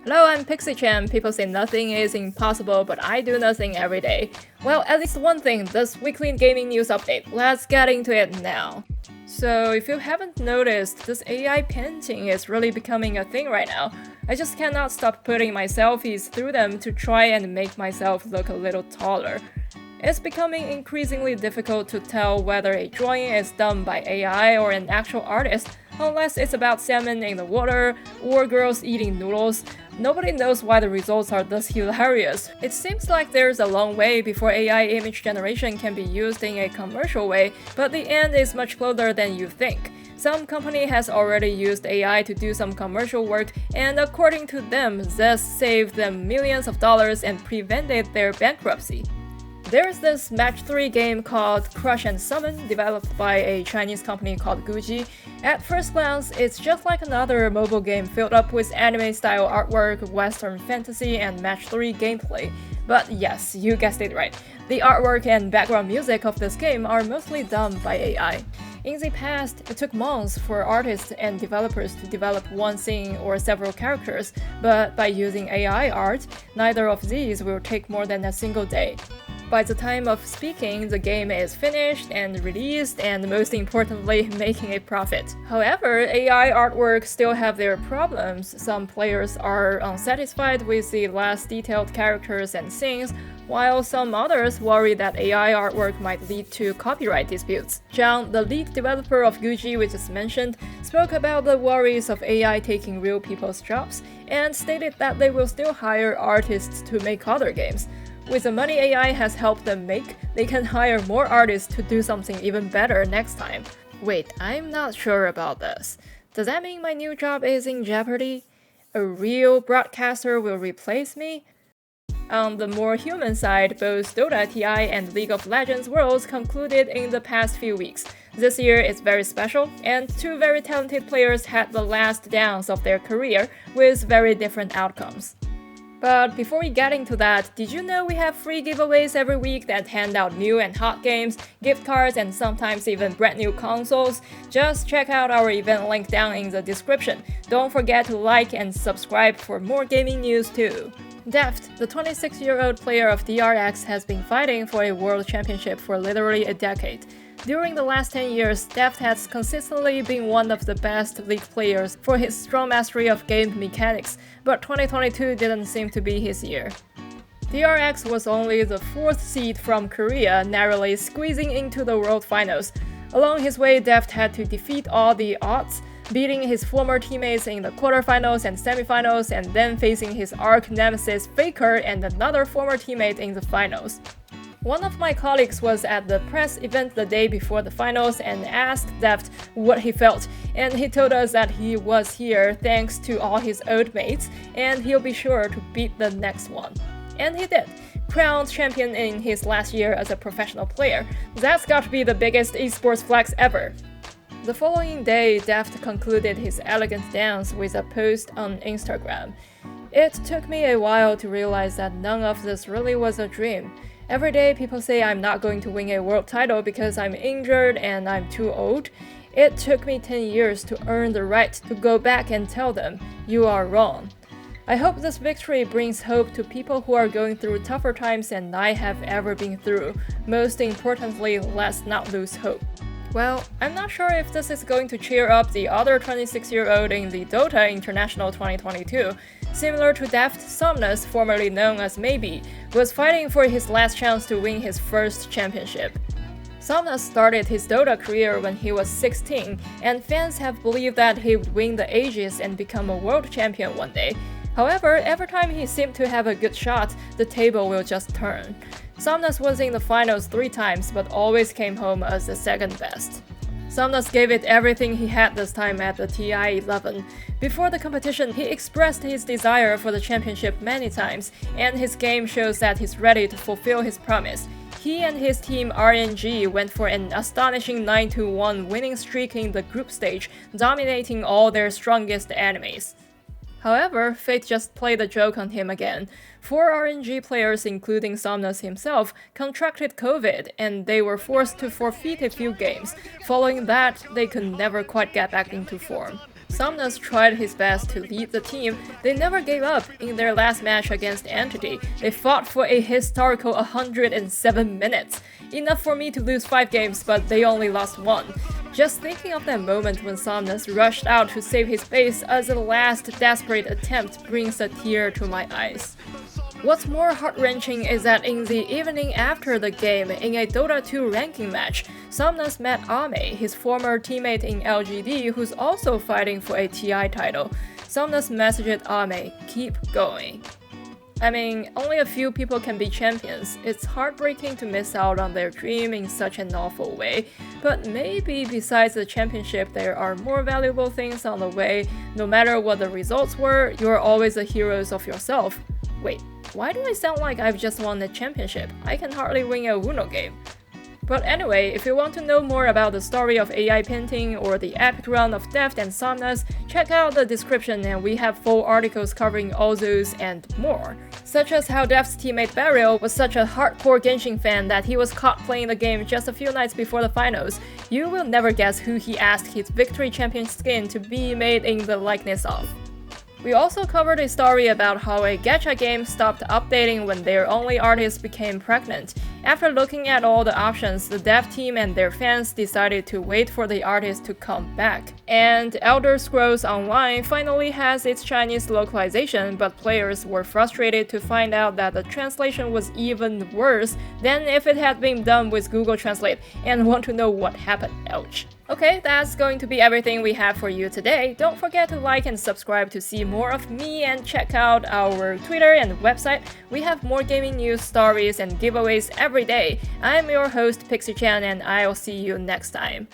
Hello, I'm Pixi-Chan. People say nothing is impossible, but I do nothing every day. Well, at least one thing, this weekly gaming news update. Let's get into it now. So, if you haven't noticed, this AI painting is really becoming a thing right now. I just cannot stop putting my selfies through them to try and make myself look a little taller. It's becoming increasingly difficult to tell whether a drawing is done by AI or an actual artist, unless it's about salmon in the water or girls eating noodles. Nobody knows why the results are this hilarious. It seems like there's a long way before AI image generation can be used in a commercial way, but the end is much closer than you think. Some company has already used AI to do some commercial work, and according to them, this saved them millions of dollars and prevented their bankruptcy. There's this match 3 game called Crush and Summon, developed by a Chinese company called Guji. At first glance, it's just like another mobile game filled up with anime-style artwork, western fantasy, and match 3 gameplay. But yes, you guessed it right. The artwork and background music of this game are mostly done by AI. In the past, it took months for artists and developers to develop one scene or several characters, but by using AI art, neither of these will take more than a single day. By the time of speaking, the game is finished and released, and most importantly, making a profit. However, AI artwork still have their problems. Some players are unsatisfied with the less detailed characters and scenes, while some others worry that AI artwork might lead to copyright disputes. Zhang, the lead developer of Guji we just mentioned, spoke about the worries of AI taking real people's jobs, and stated that they will still hire artists to make other games. With the money AI has helped them make, they can hire more artists to do something even better next time. Wait, I'm not sure about this. Does that mean my new job is in jeopardy? A real broadcaster will replace me? On the more human side, both Dota TI and League of Legends Worlds concluded in the past few weeks. This year is very special, and two very talented players had the last dance of their career with very different outcomes. But before we get into that, did you know we have free giveaways every week that hand out new and hot games, gift cards, and sometimes even brand new consoles? Just check out our event link down in the description. Don't forget to like and subscribe for more gaming news too. Deft, the 26-year-old player of DRX, has been fighting for a world championship for literally a decade. During the last 10 years, Deft has consistently been one of the best League players for his strong mastery of game mechanics, but 2022 didn't seem to be his year. DRX was only the 4th seed from Korea, narrowly squeezing into the World Finals. Along his way, Deft had to defeat all the odds, beating his former teammates in the quarterfinals and semifinals, and then facing his arch-nemesis Faker and another former teammate in the finals. One of my colleagues was at the press event the day before the finals and asked Deft what he felt, and he told us that he was here thanks to all his old mates, and he'll be sure to beat the next one. And he did. Crowned champion in his last year as a professional player. That's got to be the biggest esports flex ever. The following day, Deft concluded his elegant dance with a post on Instagram. It took me a while to realize that none of this really was a dream. Every day people say I'm not going to win a world title because I'm injured and I'm too old. It took me 10 years to earn the right to go back and tell them, you are wrong. I hope this victory brings hope to people who are going through tougher times than I have ever been through. Most importantly, let's not lose hope. Well, I'm not sure if this is going to cheer up the other 26-year-old in the Dota International 2022. Similar to Deft, Somnus, formerly known as Maybe, was fighting for his last chance to win his first championship. Somnus started his Dota career when he was 16, and fans have believed that he would win the Aegis and become a world champion one day. However, every time he seemed to have a good shot, the table will just turn. Somnus was in the finals 3 times, but always came home as the second best. Somnus gave it everything he had this time at the TI-11. Before the competition, he expressed his desire for the championship many times, and his game shows that he's ready to fulfill his promise. He and his team RNG went for an astonishing 9-1 winning streak in the group stage, dominating all their strongest enemies. However, fate just played a joke on him again. 4 RNG players, including Somnus himself, contracted COVID, and they were forced to forfeit a few games. Following that, they could never quite get back into form. Somnus tried his best to lead the team. They never gave up. In their last match against Entity, they fought for a historical 107 minutes. Enough for me to lose 5 games, but they only lost 1. Just thinking of that moment when Somnus rushed out to save his base as a last desperate attempt brings a tear to my eyes. What's more heart-wrenching is that in the evening after the game, in a Dota 2 ranking match, Somnus met Ame, his former teammate in LGD who's also fighting for a TI title. Somnus messaged Ame, "Keep going." I mean, only a few people can be champions. It's heartbreaking to miss out on their dream in such an awful way. But maybe besides the championship, there are more valuable things on the way. No matter what the results were, you're always the heroes of yourself. Wait, why do I sound like I've just won the championship? I can hardly win a Uno game. But anyway, if you want to know more about the story of AI painting or the epic run of Deft and Somnus, check out the description and we have full articles covering all those and more. Such as how Deft's teammate Burial was such a hardcore Genshin fan that he was caught playing the game just a few nights before the finals. You will never guess who he asked his Victory Champion skin to be made in the likeness of. We also covered a story about how a gacha game stopped updating when their only artist became pregnant. After looking at all the options, the dev team and their fans decided to wait for the artist to come back. And Elder Scrolls Online finally has its Chinese localization, but players were frustrated to find out that the translation was even worse than if it had been done with Google Translate, and want to know what happened. Ouch. Okay, that's going to be everything we have for you today. Don't forget to like and subscribe to see more of me and check out our Twitter and website. We have more gaming news, stories, and giveaways every day. I'm your host Pixi-Chan and I'll see you next time.